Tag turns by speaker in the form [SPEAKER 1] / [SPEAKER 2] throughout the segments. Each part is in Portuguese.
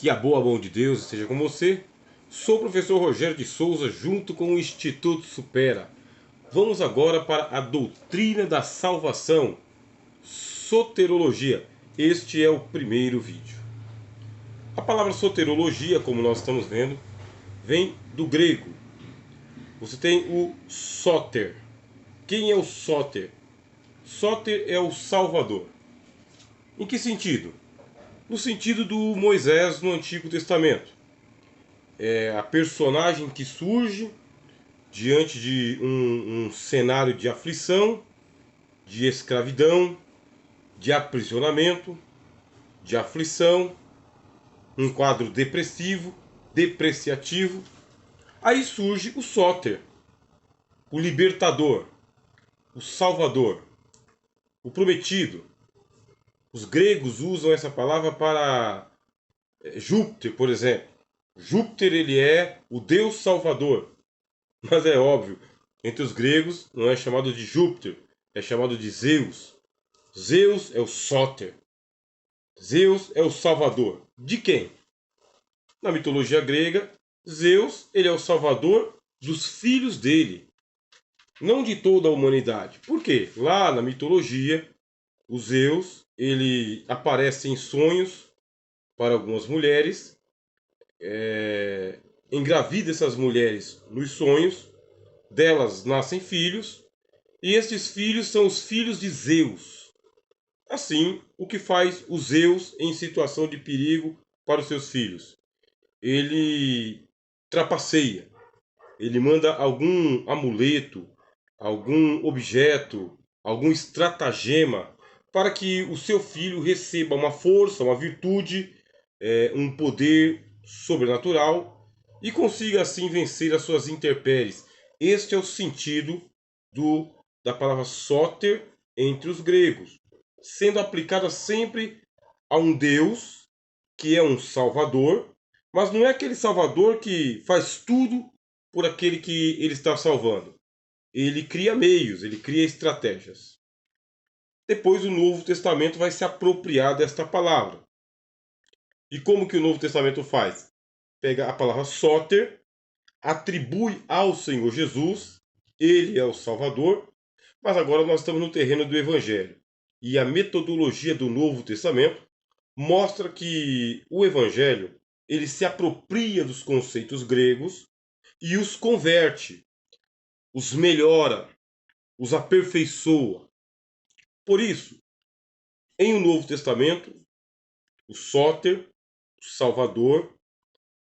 [SPEAKER 1] Que a boa mão de Deus esteja com você. Sou o professor Rogério de Souza, junto com o Instituto Supera. Vamos agora para a doutrina da salvação, soterologia. Este é o primeiro vídeo. A palavra soterologia, como nós estamos vendo, vem do grego. Você tem o sóter. Quem é o sóter? Sóter é o Salvador. Em que sentido? No sentido do Moisés no Antigo Testamento. É a personagem que surge diante de um cenário de aflição, de escravidão, de aprisionamento, de aflição, um quadro depressivo, depreciativo. Aí surge o sóter, o libertador, o salvador, o prometido. Os gregos usam essa palavra para Júpiter, por exemplo. Júpiter, ele é o Deus Salvador. Mas é óbvio, entre os gregos não é chamado de Júpiter, é chamado de Zeus. Zeus é o sóter. Zeus é o salvador. De quem? Na mitologia grega, Zeus, ele é o salvador dos filhos dele, não de toda a humanidade. Por quê? Lá na mitologia, o Zeus, ele aparece em sonhos para algumas mulheres, engravida essas mulheres nos sonhos, delas nascem filhos, e estes filhos são os filhos de Zeus. Assim, o que faz o Zeus em situação de perigo para os seus filhos? Ele trapaceia, ele manda algum amuleto, algum objeto, algum estratagema para que o seu filho receba uma força, uma virtude, um poder sobrenatural e consiga assim vencer as suas intempéries. Este é o sentido da palavra sóter entre os gregos, sendo aplicada sempre a um Deus que é um salvador, mas não é aquele salvador que faz tudo por aquele que ele está salvando. Ele cria meios, ele cria estratégias. Depois o Novo Testamento vai se apropriar desta palavra. E como que o Novo Testamento faz? Pega a palavra sóter, atribui ao Senhor Jesus, ele é o Salvador, mas agora nós estamos no terreno do Evangelho. E a metodologia do Novo Testamento mostra que o Evangelho ele se apropria dos conceitos gregos e os converte, os melhora, os aperfeiçoa. Por isso, em o Novo Testamento, o sóter, o Salvador,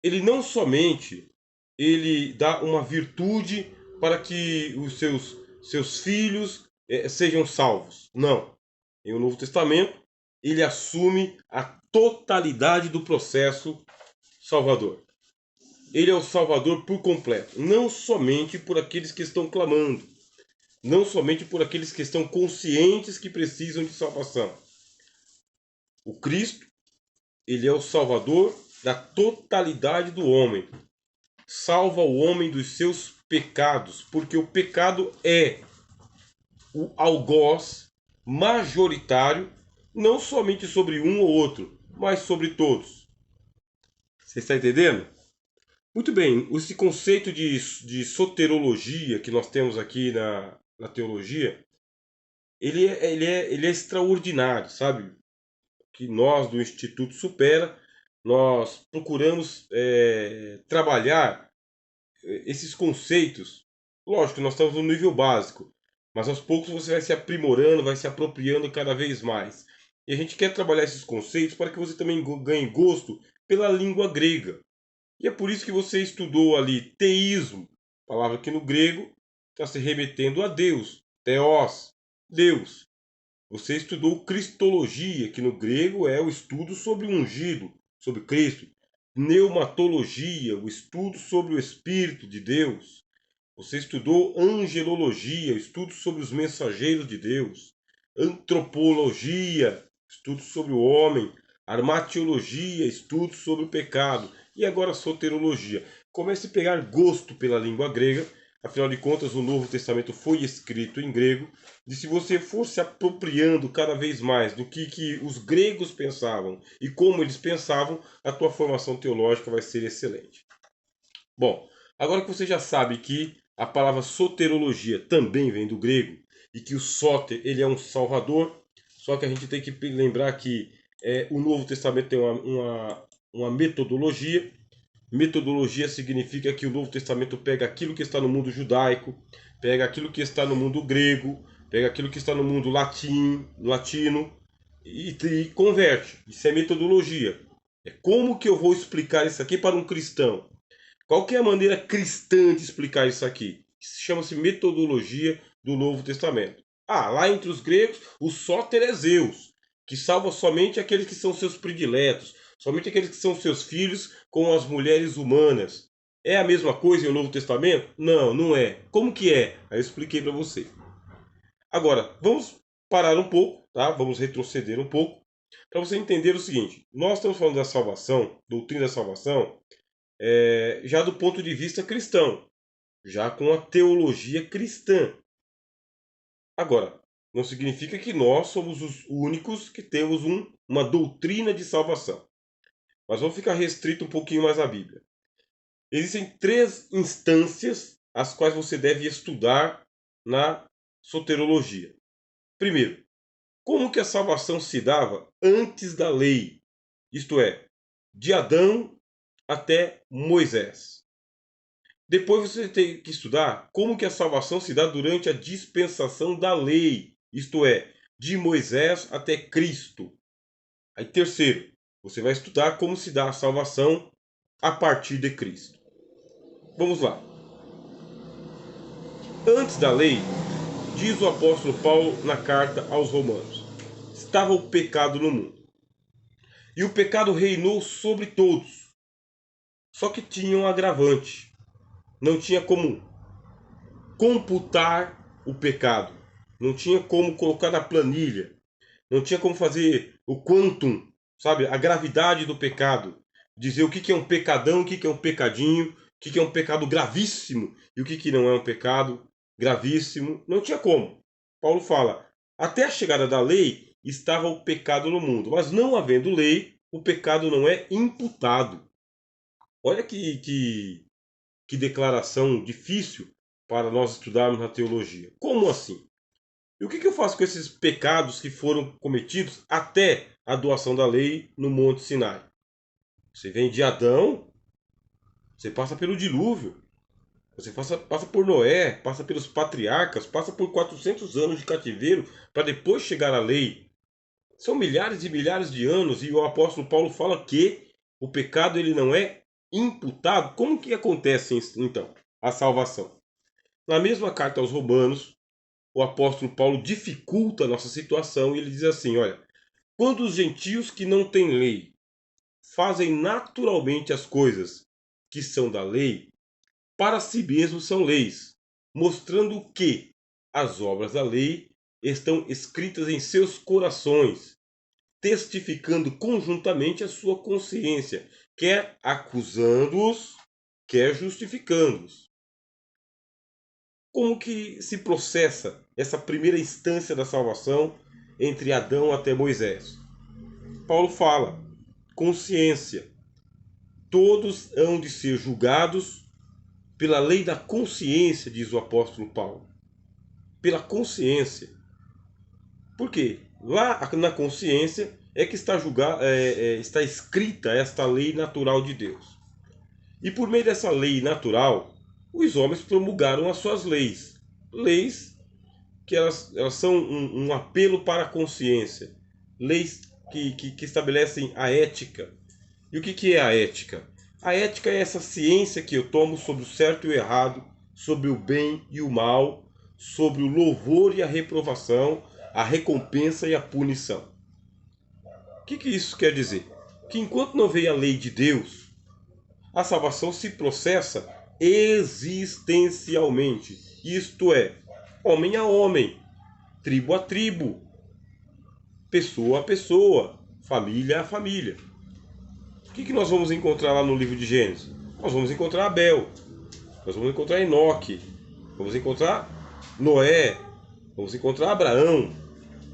[SPEAKER 1] ele não somente ele dá uma virtude para que os seus filhos sejam salvos. Não. Em o Novo Testamento, ele assume a totalidade do processo salvador. Ele é o Salvador por completo, não somente por aqueles que estão clamando, não somente por aqueles que estão conscientes que precisam de salvação. O Cristo, ele é o Salvador da totalidade do homem. Salva o homem dos seus pecados, porque o pecado é o algoz majoritário, não somente sobre um ou outro, mas sobre todos. Você está entendendo? Muito bem, esse conceito de soterologia que nós temos aqui na teologia, ele é extraordinário, sabe? Que nós do Instituto Supera, nós procuramos trabalhar esses conceitos. Lógico, nós estamos no nível básico, mas aos poucos você vai se aprimorando, vai se apropriando cada vez mais. E a gente quer trabalhar esses conceitos para que você também ganhe gosto pela língua grega. E é por isso que você estudou ali teísmo, palavra que no grego está se remetendo a Deus, theos, Deus. Você estudou cristologia, que no grego é o estudo sobre o ungido, sobre Cristo. Pneumatologia, o estudo sobre o Espírito de Deus. Você estudou angelologia, estudo sobre os mensageiros de Deus. Antropologia, estudo sobre o homem. Armatiologia, estudo sobre o pecado. E agora soterologia. Comece a pegar gosto pela língua grega Afinal de contas, o Novo Testamento foi escrito em grego. E se você for se apropriando cada vez mais do que os gregos pensavam e como eles pensavam, a tua formação teológica vai ser excelente. Bom, agora que você já sabe que a palavra soterologia também vem do grego e que o soter ele é um salvador, só que a gente tem que lembrar que o Novo Testamento tem uma metodologia. Metodologia significa que o Novo Testamento pega aquilo que está no mundo judaico, pega aquilo que está no mundo grego, pega aquilo que está no mundo latino e converte. Isso é metodologia. É como que eu vou explicar isso aqui para um cristão? Qual que é a maneira cristã de explicar isso aqui? Chama-se metodologia do Novo Testamento. Lá entre os gregos, o sóter é Zeus, que salva somente aqueles que são seus prediletos, somente aqueles que são seus filhos com as mulheres humanas. É a mesma coisa em o Novo Testamento? Não, não é. Como que é? Aí eu expliquei para você. Agora, vamos parar um pouco, tá? Vamos retroceder um pouco, para você entender o seguinte. Nós estamos falando da salvação, doutrina da salvação, já do ponto de vista cristão, já com a teologia cristã. Agora, não significa que nós somos os únicos que temos uma doutrina de salvação. Mas vamos ficar restrito um pouquinho mais à Bíblia. Existem 3 instâncias as quais você deve estudar na soterologia. Primeiro, como que a salvação se dava antes da lei? Isto é, de Adão até Moisés. Depois você tem que estudar como que a salvação se dá durante a dispensação da lei, isto é, de Moisés até Cristo. Aí terceiro, você vai estudar como se dá a salvação a partir de Cristo. Vamos lá. Antes da lei, diz o apóstolo Paulo na carta aos Romanos, estava o pecado no mundo. E o pecado reinou sobre todos. Só que tinha um agravante. Não tinha como computar o pecado. Não tinha como colocar na planilha. Não tinha como fazer o quantum, sabe? A gravidade do pecado. Dizer o que é um pecadão, o que é um pecadinho, o que é um pecado gravíssimo e o que não é um pecado gravíssimo. Não tinha como. Paulo fala, até a chegada da lei estava o pecado no mundo. Mas não havendo lei, o pecado não é imputado. Olha que declaração difícil para nós estudarmos na teologia. Como assim? E o que eu faço com esses pecados que foram cometidos até a doação da lei no Monte Sinai? Você vem de Adão, você passa pelo dilúvio, você passa por Noé, passa pelos patriarcas, passa por 400 anos de cativeiro para depois chegar à lei. São milhares e milhares de anos e o apóstolo Paulo fala que o pecado ele não é imputado. Como que acontece então a salvação? Na mesma carta aos Romanos, o apóstolo Paulo dificulta a nossa situação e ele diz assim, olha, quando os gentios que não têm lei fazem naturalmente as coisas que são da lei, para si mesmos são leis, mostrando que as obras da lei estão escritas em seus corações, testificando conjuntamente a sua consciência, quer acusando-os, quer justificando-os. Como que se processa essa primeira instância da salvação entre Adão até Moisés? Paulo fala, consciência. Todos hão de ser julgados pela lei da consciência, diz o apóstolo Paulo. Pela consciência. Por quê? Lá na consciência é que está escrita esta lei natural de Deus. E por meio dessa lei natural, os homens promulgaram as suas leis. Leis que elas são um apelo para a consciência. Leis que estabelecem a ética. E o que é a ética? A ética é essa ciência que eu tomo sobre o certo e o errado, sobre o bem e o mal, sobre o louvor e a reprovação, a recompensa e a punição. O que isso quer dizer? Que enquanto não veio a lei de Deus, a salvação se processa existencialmente. Isto é, homem a homem, tribo a tribo, pessoa a pessoa, família a família. O que nós vamos encontrar lá no livro de Gênesis? Nós vamos encontrar Abel, nós vamos encontrar Enoque, vamos encontrar Noé, vamos encontrar Abraão,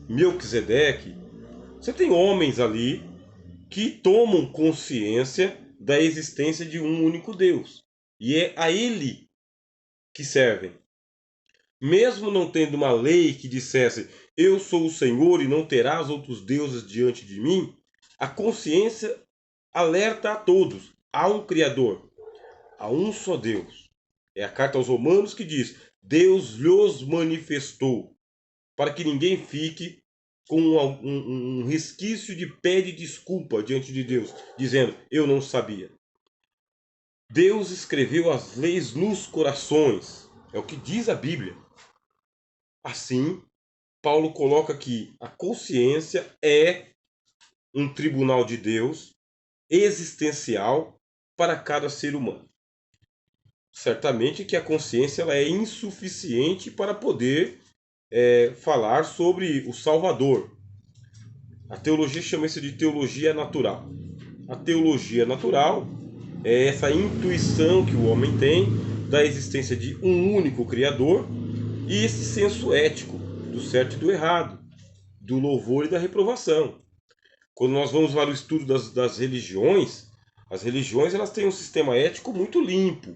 [SPEAKER 1] Melquisedeque. Você tem homens ali que tomam consciência da existência de um único Deus. E é a ele que servem. Mesmo não tendo uma lei que dissesse eu sou o Senhor e não terás outros deuses diante de mim, a consciência alerta a todos. Há um Criador, há um só Deus. É a carta aos Romanos que diz: Deus lhos manifestou, para que ninguém fique com um resquício de pede desculpa diante de Deus, dizendo: eu não sabia. Deus escreveu as leis nos corações, é o que diz a Bíblia. Assim, Paulo coloca que a consciência é um tribunal de Deus existencial para cada ser humano. Certamente que a consciência ela é insuficiente para poder falar sobre o Salvador. A teologia chama isso de teologia natural. A teologia natural é essa intuição que o homem tem da existência de um único Criador e esse senso ético do certo e do errado, do louvor e da reprovação. Quando nós vamos para o estudo das religiões, as religiões elas têm um sistema ético muito limpo.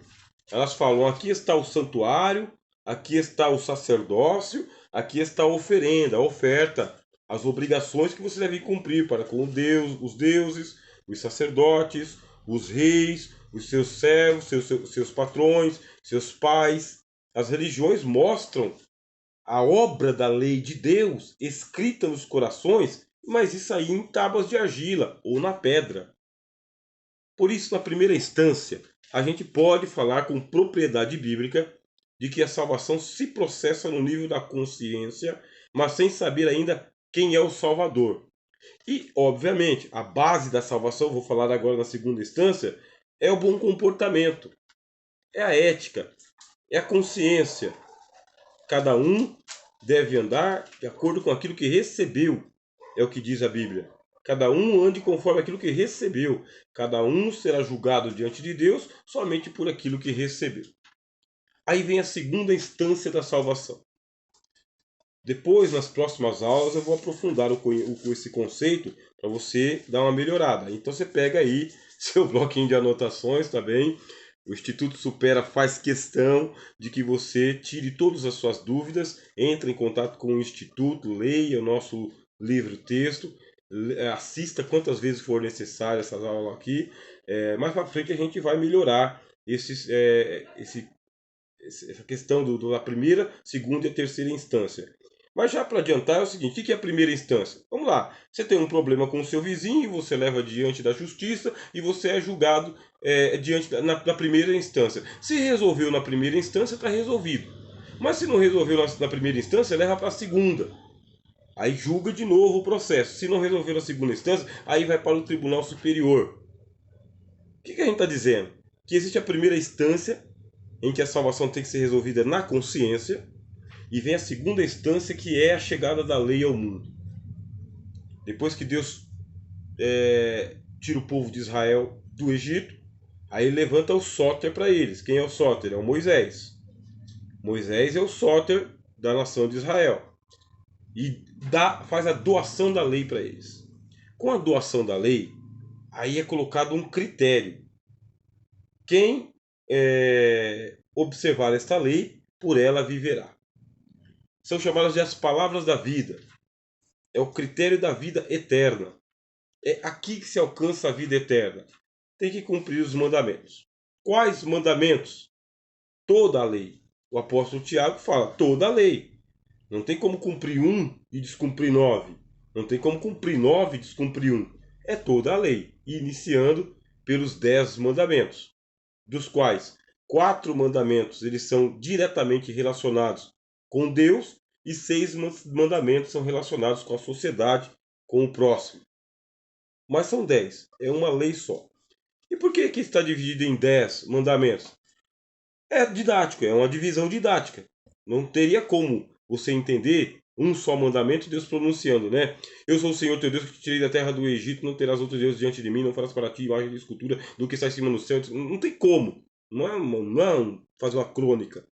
[SPEAKER 1] Elas falam: aqui está o santuário, aqui está o sacerdócio, aqui está a oferenda, a oferta, as obrigações que você deve cumprir para com Deus, os deuses, os sacerdotes, os reis, os seus servos, seus patrões, seus pais. As religiões mostram a obra da lei de Deus escrita nos corações, mas isso aí em tábuas de argila ou na pedra. Por isso, na primeira instância, a gente pode falar com propriedade bíblica de que a salvação se processa no nível da consciência, mas sem saber ainda quem é o Salvador. E, obviamente, a base da salvação, vou falar agora na segunda instância, é o bom comportamento, é a ética, é a consciência. Cada um deve andar de acordo com aquilo que recebeu, é o que diz a Bíblia. Cada um ande conforme aquilo que recebeu. Cada um será julgado diante de Deus somente por aquilo que recebeu. Aí vem a segunda instância da salvação. Depois, nas próximas aulas, eu vou aprofundar esse conceito para você dar uma melhorada. Então você pega aí seu bloquinho de anotações, tá bem? O Instituto Supera faz questão de que você tire todas as suas dúvidas, entre em contato com o Instituto, leia o nosso livro-texto, assista quantas vezes for necessário essas aulas aqui. Mais para frente a gente vai melhorar essa questão da primeira, segunda e terceira instância. Mas já para adiantar é o seguinte: o que é a primeira instância? Vamos lá, você tem um problema com o seu vizinho, você leva diante da justiça e você é julgado na primeira instância. Se resolveu na primeira instância, está resolvido. Mas se não resolveu na primeira instância, leva para a segunda. Aí julga de novo o processo. Se não resolveu na segunda instância, aí vai para o Tribunal Superior. O que a gente está dizendo? Que existe a primeira instância, em que a salvação tem que ser resolvida na consciência, e vem a segunda instância, que é a chegada da lei ao mundo. Depois que Deus tira o povo de Israel do Egito, aí levanta o sóter para eles. Quem é o sóter? É o Moisés. Moisés é o sóter da nação de Israel. E faz a doação da lei para eles. Com a doação da lei, aí é colocado um critério. Quem observar esta lei, por ela viverá. São chamadas de as palavras da vida. É o critério da vida eterna. É aqui que se alcança a vida eterna. Tem que cumprir os mandamentos. Quais mandamentos? Toda a lei. O apóstolo Tiago fala, toda a lei. Não tem como cumprir um e descumprir 9. Não tem como cumprir 9 e descumprir um. É toda a lei, iniciando pelos 10 mandamentos, dos quais 4 mandamentos eles são diretamente relacionados com Deus e 6 mandamentos são relacionados com a sociedade, com o próximo. Mas são 10, é uma lei só. E por que está dividido em 10 mandamentos? É didático, é uma divisão didática. Não teria como você entender um só mandamento, Deus pronunciando, né? Eu sou o Senhor teu Deus que te tirei da terra do Egito, não terás outros deuses diante de mim, não farás para ti imagem de escultura do que está em cima no céu. Não tem como. Não é fazer uma crônica.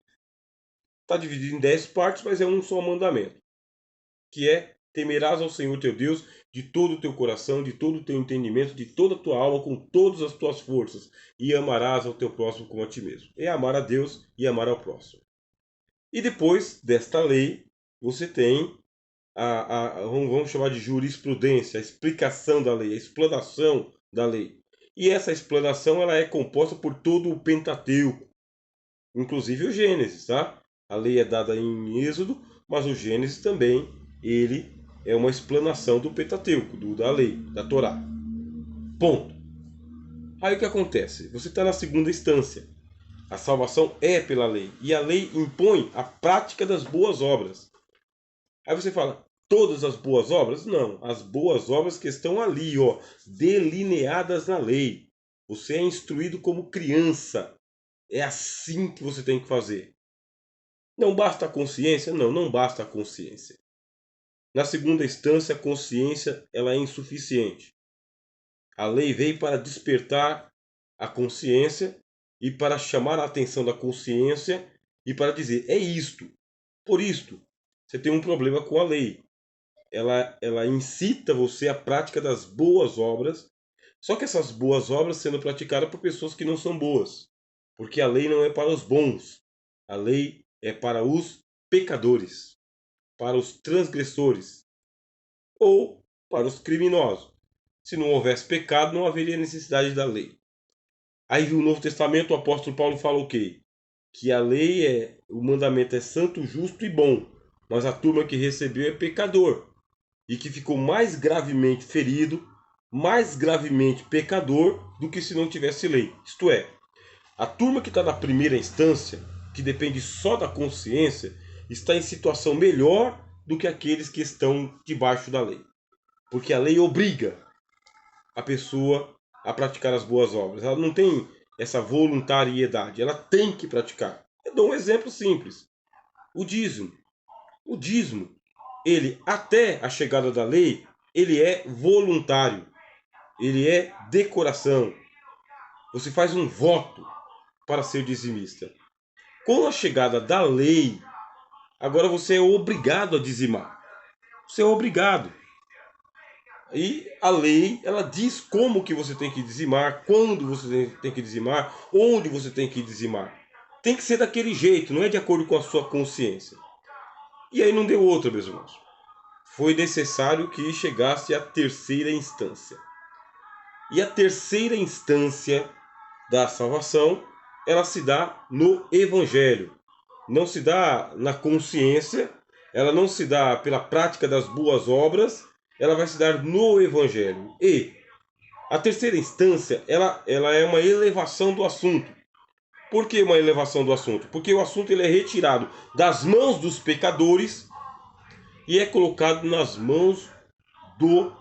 [SPEAKER 1] Está dividido em 10 partes, mas é um só mandamento, que é: temerás ao Senhor teu Deus de todo o teu coração, de todo o teu entendimento, de toda a tua alma, com todas as tuas forças, e amarás ao teu próximo como a ti mesmo. É amar a Deus e amar ao próximo. E depois desta lei, você tem vamos chamar de jurisprudência, a explicação da lei, a explanação da lei. E essa explanação ela é composta por todo o Pentateuco, inclusive o Gênesis, tá? A lei é dada em Êxodo, mas o Gênesis também, ele é uma explanação do Pentateuco, da lei, da Torá. Ponto. Aí o que acontece? Você está na segunda instância. A salvação é pela lei. E a lei impõe a prática das boas obras. Aí você fala: todas as boas obras? Não. As boas obras que estão ali, ó, delineadas na lei. Você é instruído como criança. É assim que você tem que fazer. Não basta a consciência? Não, não basta a consciência. Na segunda instância, a consciência ela é insuficiente. A lei veio para despertar a consciência e para chamar a atenção da consciência e para dizer: é isto. Por isto, você tem um problema com a lei. Ela incita você à prática das boas obras, só que essas boas obras sendo praticadas por pessoas que não são boas. Porque a lei não é para os bons. A lei é para os pecadores, para os transgressores ou para os criminosos. Se não houvesse pecado, não haveria necessidade da lei. Aí no Novo Testamento o apóstolo Paulo fala o quê? Que a lei o mandamento é santo, justo e bom, mas a turma que recebeu é pecador e que ficou mais gravemente ferido, mais gravemente pecador do que se não tivesse lei. Isto é, a turma que está na primeira instância, que depende só da consciência, está em situação melhor do que aqueles que estão debaixo da lei. Porque a lei obriga a pessoa a praticar as boas obras. Ela não tem essa voluntariedade, ela tem que praticar. Eu dou um exemplo simples. O dízimo. O dízimo, ele até a chegada da lei, ele é voluntário. Ele é de coração. Você faz um voto para ser dizimista. Com a chegada da lei, agora você é obrigado a dizimar. Você é obrigado. E a lei, ela diz como que você tem que dizimar, quando você tem que dizimar, onde você tem que dizimar. Tem que ser daquele jeito, não é de acordo com a sua consciência. E aí não deu outra, meus irmãos. Foi necessário que chegasse a terceira instância. E a terceira instância da salvação, ela se dá no Evangelho. Não se dá na consciência, ela não se dá pela prática das boas obras, ela vai se dar no Evangelho. E a terceira instância, ela é uma elevação do assunto. Por que uma elevação do assunto? Porque o assunto ele é retirado das mãos dos pecadores e é colocado nas mãos do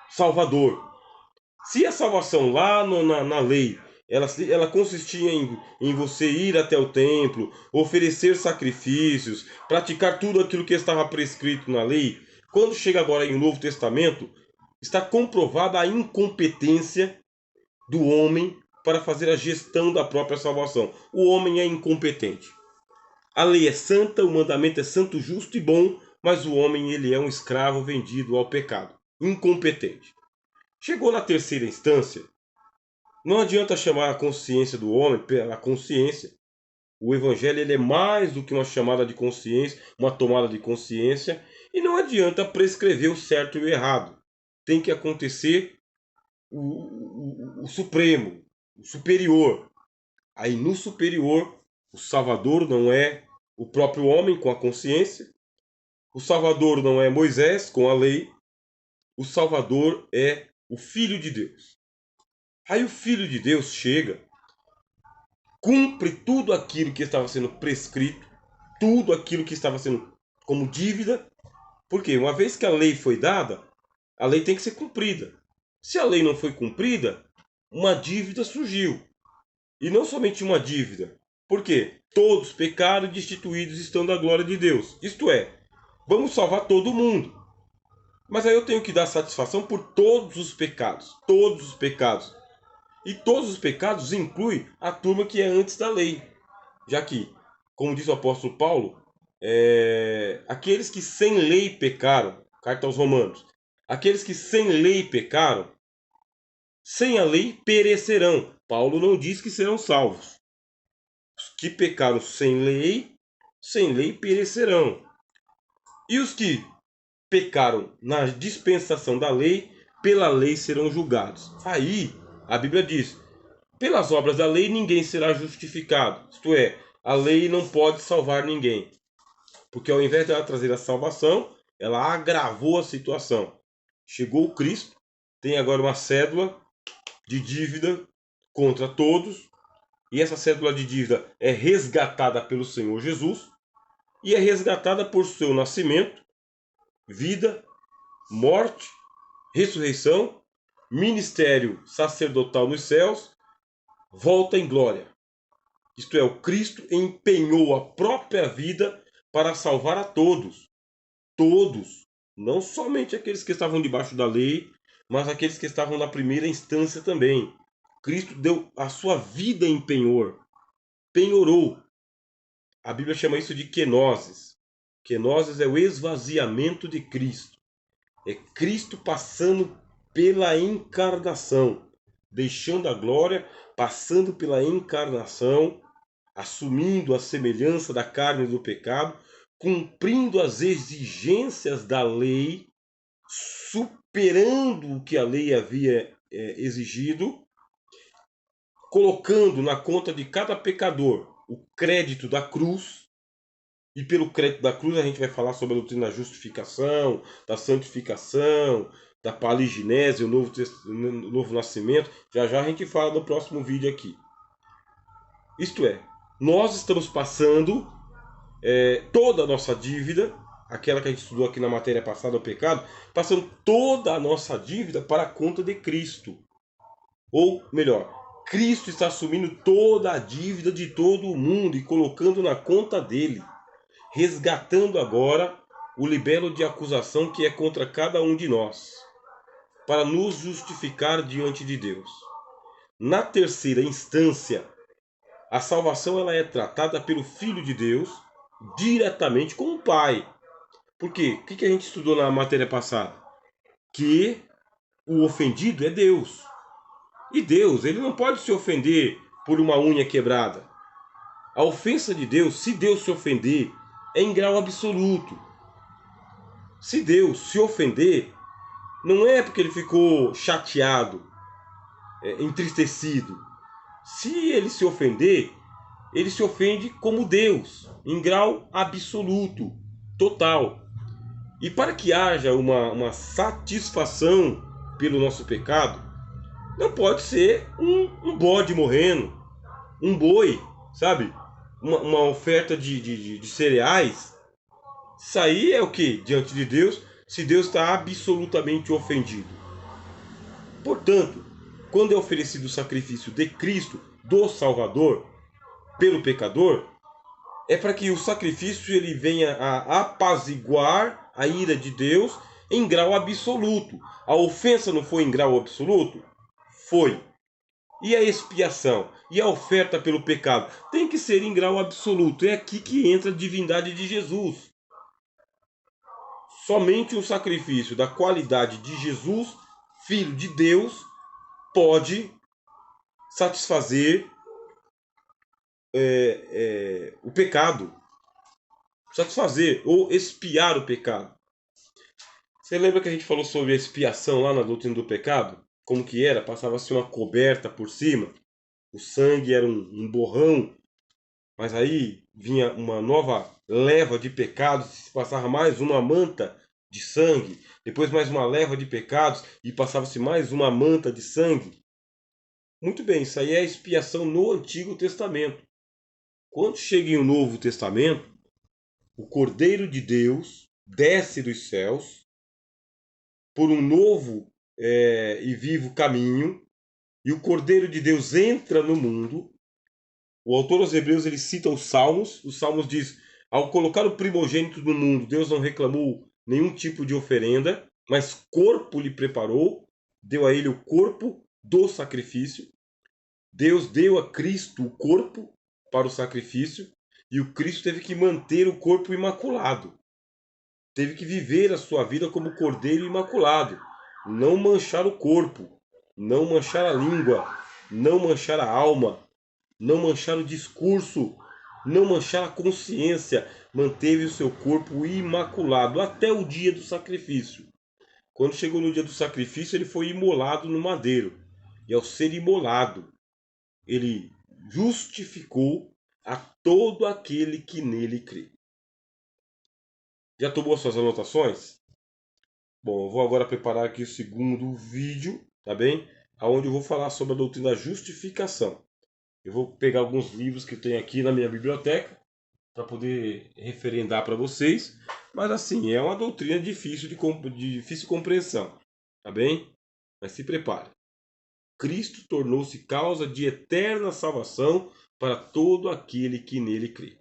[SPEAKER 1] Salvador. Se a salvação lá na lei ela consistia em você ir até o templo, oferecer sacrifícios, praticar tudo aquilo que estava prescrito na lei, quando chega agora em o Novo Testamento, está comprovada a incompetência do homem para fazer a gestão da própria salvação. O homem é incompetente. A lei é santa, o mandamento é santo, justo e bom, mas o homem ele é um escravo vendido ao pecado, incompetente. Chegou na terceira instância, não adianta chamar a consciência do homem pela consciência. O evangelho ele é mais do que uma chamada de consciência, uma tomada de consciência, e não adianta prescrever o certo e o errado. Tem que acontecer o supremo, o superior. Aí no superior, o Salvador não é o próprio homem com a consciência, o Salvador não é Moisés com a lei, o Salvador é o Filho de Deus. Aí o Filho de Deus chega, cumpre tudo aquilo que estava sendo prescrito, tudo aquilo que estava sendo como dívida, porque uma vez que a lei foi dada, a lei tem que ser cumprida. Se a lei não foi cumprida, uma dívida surgiu. E não somente uma dívida, porque todos pecaram e destituídos estão da glória de Deus. Isto é, vamos salvar todo mundo. Mas aí eu tenho que dar satisfação por todos os pecados. Todos os pecados. E todos os pecados incluem a turma que é antes da lei. Já que como diz o apóstolo Paulo, aqueles que sem lei pecaram, carta aos Romanos, aqueles que sem lei pecaram, sem a lei perecerão. Paulo não diz que serão salvos. Os que pecaram sem lei perecerão. E os que pecaram na dispensação da lei, pela lei serão julgados. Aí, a Bíblia diz, pelas obras da lei ninguém será justificado. Isto é, a lei não pode salvar ninguém. Porque ao invés de ela trazer a salvação, ela agravou a situação. Chegou o Cristo, tem agora uma cédula de dívida contra todos, e essa cédula de dívida é resgatada pelo Senhor Jesus, e é resgatada por seu nascimento, vida, morte, ressurreição, ministério sacerdotal nos céus, volta em glória. Isto é, o Cristo empenhou a própria vida para salvar a todos. Todos. Não somente aqueles que estavam debaixo da lei, mas aqueles que estavam na primeira instância também. Cristo deu a sua vida em penhor. Penhorou. A Bíblia chama isso de kenosis. Kenosis é o esvaziamento de Cristo. É Cristo passando pela encarnação, deixando a glória, passando pela encarnação, assumindo a semelhança da carne e do pecado, cumprindo as exigências da lei, superando o que a lei havia exigido, colocando na conta de cada pecador o crédito da cruz. E pelo crédito da cruz a gente vai falar sobre a doutrina da justificação, da santificação, da paliginese, o novo nascimento. Já já a gente fala no próximo vídeo aqui. Isto é, nós estamos passando toda a nossa dívida, aquela que a gente estudou aqui na matéria passada, o pecado, passando toda a nossa dívida para a conta de Cristo. Ou melhor, Cristo está assumindo toda a dívida de todo o mundo e colocando na conta dele, resgatando agora o libelo de acusação que é contra cada um de nós, para nos justificar diante de Deus. Na terceira instância, a salvação ela é tratada pelo Filho de Deus diretamente com o Pai. Por quê? O que a gente estudou na matéria passada? Que o ofendido é Deus. E Deus, ele não pode se ofender por uma unha quebrada. A ofensa de Deus, se Deus se ofender, é em grau absoluto. Se Deus se ofender, não é porque ele ficou chateado, entristecido. Se ele se ofender, ele se ofende como Deus, em grau absoluto, total. E para que haja uma satisfação pelo nosso pecado, não pode ser um bode morrendo, um boi, sabe? Uma oferta de cereais. Isso aí é o que? Diante de Deus, se Deus está absolutamente ofendido. Portanto, quando é oferecido o sacrifício de Cristo, do Salvador, pelo pecador, é para que o sacrifício ele venha a apaziguar a ira de Deus em grau absoluto. A ofensa não foi em grau absoluto? Foi. E a expiação? E a oferta pelo pecado? Tem que ser em grau absoluto. É aqui que entra a divindade de Jesus. Somente o sacrifício da qualidade de Jesus, Filho de Deus, pode satisfazer o pecado. Satisfazer ou expiar o pecado. Você lembra que a gente falou sobre a expiação lá na doutrina do pecado? Como que era? Passava-se uma coberta por cima. O sangue era um borrão. Mas aí vinha uma nova leva de pecados. Se passava mais uma manta de sangue. Depois mais uma leva de pecados. E passava-se mais uma manta de sangue. Muito bem, isso aí é a expiação no Antigo Testamento. Quando chega em o Novo Testamento, o Cordeiro de Deus desce dos céus por um novo e vivo caminho, e o Cordeiro de Deus entra no mundo. O autor aos Hebreus ele cita os Salmos diz, ao colocar o primogênito no mundo, Deus não reclamou nenhum tipo de oferenda, mas corpo lhe preparou, deu a ele o corpo do sacrifício. Deus deu a Cristo o corpo para o sacrifício, E o Cristo teve que manter o corpo imaculado. Teve que viver a sua vida como cordeiro imaculado. Não manchar o corpo, não manchar a língua, não manchar a alma, não manchar o discurso, não manchar a consciência. Manteve o seu corpo imaculado até o dia do sacrifício. Quando chegou no dia do sacrifício, ele foi imolado no madeiro. E ao ser imolado, ele justificou a todo aquele que nele crê. Já tomou suas anotações? Bom, eu vou agora preparar aqui o segundo vídeo, tá bem? Onde eu vou falar sobre a doutrina da justificação. Eu vou pegar alguns livros que tem aqui na minha biblioteca para poder referendar para vocês. Mas assim, é uma doutrina difícil de difícil compreensão, tá bem? Mas se prepare. Cristo tornou-se causa de eterna salvação para todo aquele que nele crê.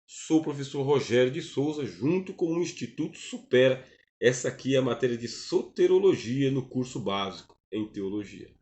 [SPEAKER 1] Sou o professor Rogério de Souza, junto com o Instituto Supera. Essa aqui é a matéria de soterologia no curso básico em teologia.